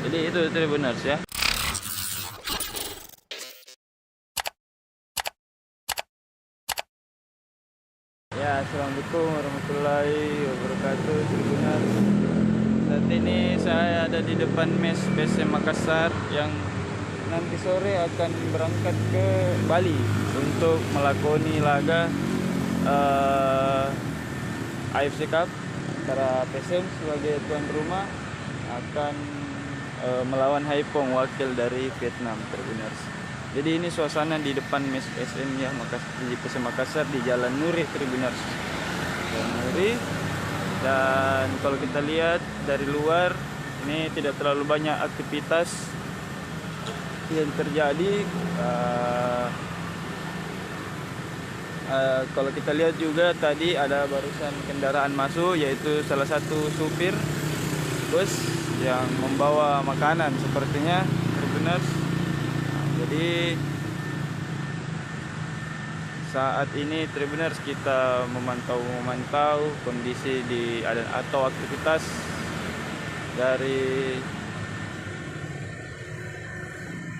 Jadi itu Tribuners ya. Ya, assalamualaikum warahmatullahi wabarakatuh Tribuners. Saat ini saya ada di depan mes PSM Makassar yang nanti sore akan berangkat ke Bali untuk melakoni laga AFC Cup antara PSM sebagai tuan rumah akan melawan Haiphong, wakil dari Vietnam Tribuners. Jadi ini suasana di depan mes PSM ya, di PSM Makassar di Jalan Nuri Tribuners. Jalan Nuri. Dan kalau kita lihat dari luar ini tidak terlalu banyak aktivitas yang terjadi. Kalau kita lihat juga tadi ada barusan kendaraan masuk, yaitu salah satu supir bus yang membawa makanan sepertinya Tribuners. Jadi saat ini Tribuners kita memantau kondisi atau aktivitas dari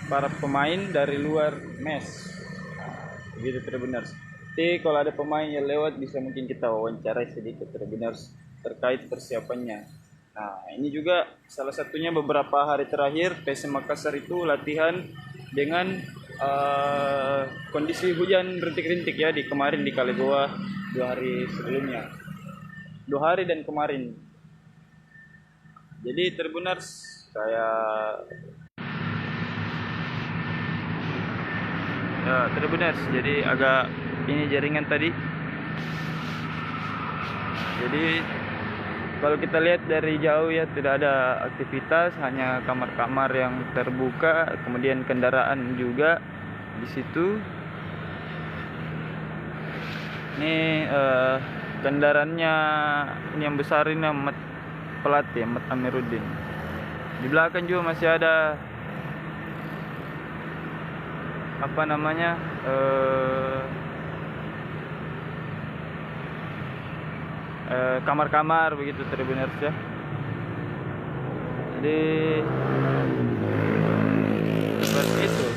para pemain dari luar mes. Begitu Tribuners. Jadi kalau ada pemain yang lewat bisa mungkin kita wawancarai sedikit Tribuners terkait persiapannya. Nah, ini juga salah satunya beberapa hari terakhir PSM Makassar itu latihan dengan kondisi hujan rintik-rintik ya, kemarin di Kaligoa 2 hari sebelumnya, 2 hari dan kemarin. Jadi Tribuners Tribuners, jadi agak ini jaringan tadi. Jadi kalau kita lihat dari jauh ya, tidak ada aktivitas, hanya kamar-kamar yang terbuka, kemudian kendaraan juga di situ. Ini kendaraannya ini yang besar ini Ahmad Pelatih, Ahmad Amiruddin. Di belakang juga masih ada kamar-kamar begitu Tribuners ya. Jadi seperti itu.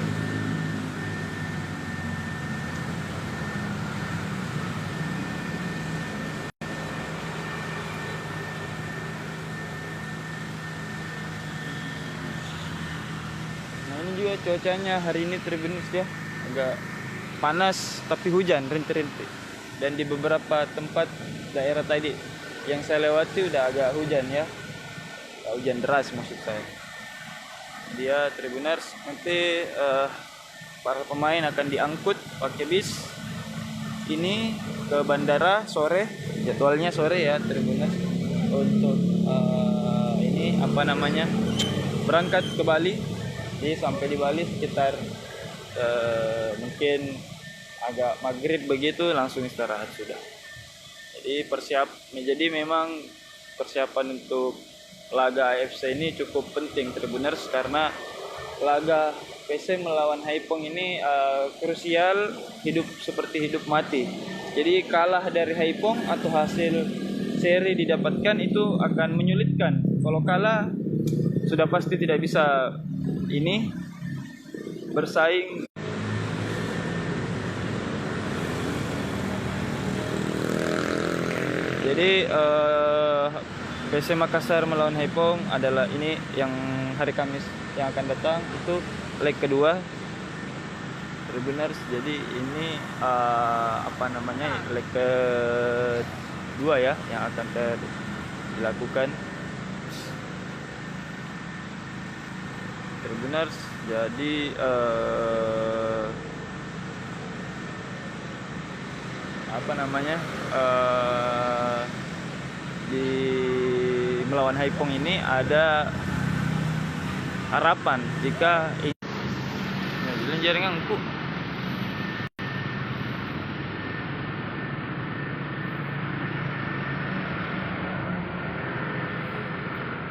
Nah, ini juga cuacanya hari ini Tribuners ya, agak panas tapi hujan rintik-rintik. Dan di beberapa tempat daerah tadi yang saya lewati udah agak hujan ya, hujan deras maksud saya. Dia Tribuners nanti para pemain akan diangkut pakai bis ini ke bandara sore, jadwalnya sore ya Tribuners, untuk berangkat ke Bali. Jadi sampai di Bali sekitar mungkin agak maghrib begitu, langsung istirahat sudah. Jadi memang persiapan untuk laga AFC ini cukup penting Tribuners, karena laga PSM melawan Haiphong ini krusial, seperti hidup mati. Jadi kalah dari Haiphong atau hasil seri didapatkan itu akan menyulitkan. Kalau kalah sudah pasti tidak bisa bersaing. Jadi PSM Makassar melawan Haiphong adalah ini yang hari Kamis yang akan datang, itu leg kedua Tribuners. Jadi ini leg kedua ya yang akan dilakukan Tribuners. Jadi di melawan Haiphong ini ada harapan jika jaringanku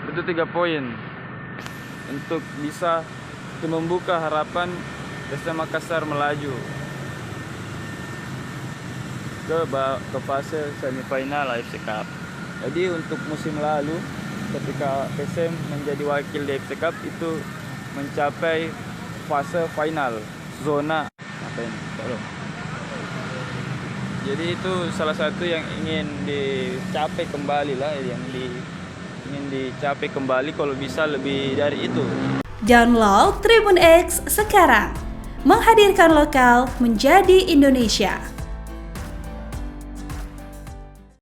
itu 3 poin untuk bisa membuka harapan PSM Makassar melaju ke fase semifinal AFC Cup. Jadi untuk musim lalu ketika PSM menjadi wakil di AFC Cup itu mencapai fase final zona apa ini? Tolong. Jadi itu salah satu yang ingin dicapai kembali lah, ingin dicapai kembali kalau bisa lebih dari itu. Download Tribun X sekarang, menghadirkan lokal menjadi Indonesia.